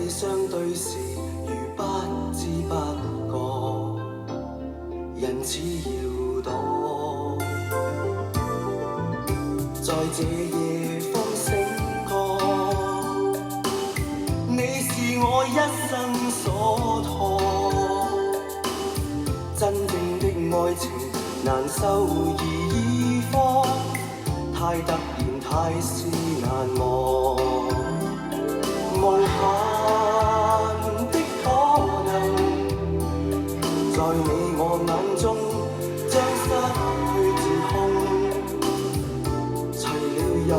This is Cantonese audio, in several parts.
你相對時，如不知不覺，人似搖動。在這夜方醒覺，你是我一生所託。真正的愛情難收兒科，太突然，太是難忘。無限的可能，在你我眼中將失去自控。除了任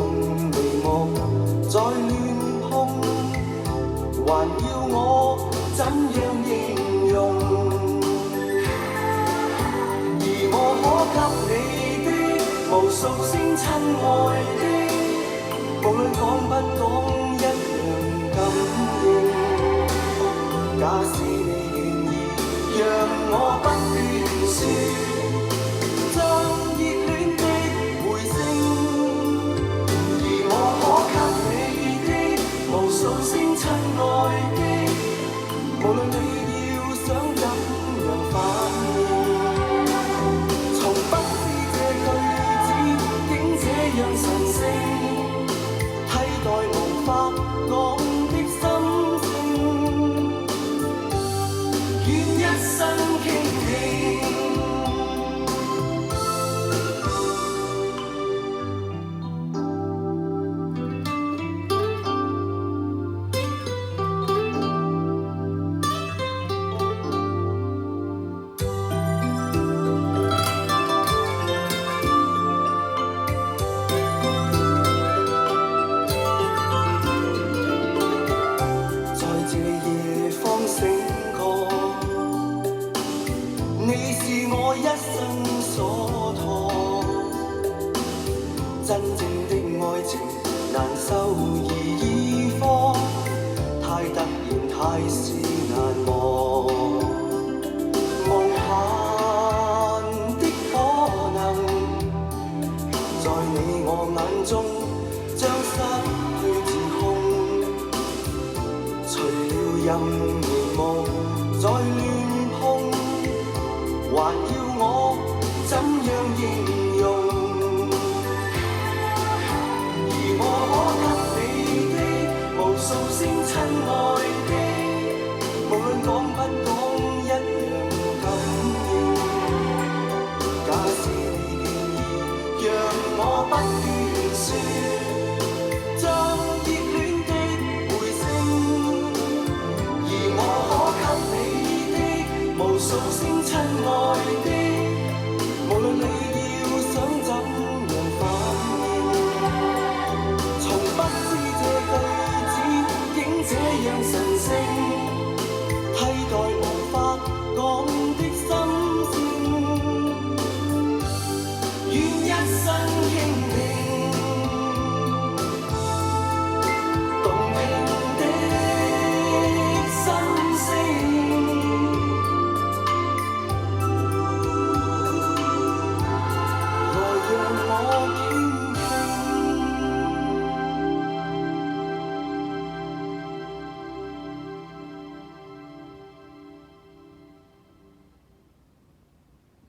眉目在亂碰，還要我怎樣形容？而我可給你的無數聲親愛的，無論講不講一樣感應。假使你願意讓我不斷說，將熱戀的回聲。而我可給你的無數聲親愛的，無論你要想怎樣反應。從不知這句子竟這樣神聖，替代無法講的心聲，願一生傾聽。在這夜方醒覺，你是我一生所託。真正的愛情難收兒科，太突然，太是難忘。無限的可能，在你我眼中將失去自控。除了任眉目在亂碰，還要我怎樣形容？而我可給你的無數聲親愛的，無論講不講一樣感應。假使你願意讓我不斷說，將熱戀的回聲。而我可給你的無數聲親愛的，無論你要想怎樣反應。從不知這句子竟這樣神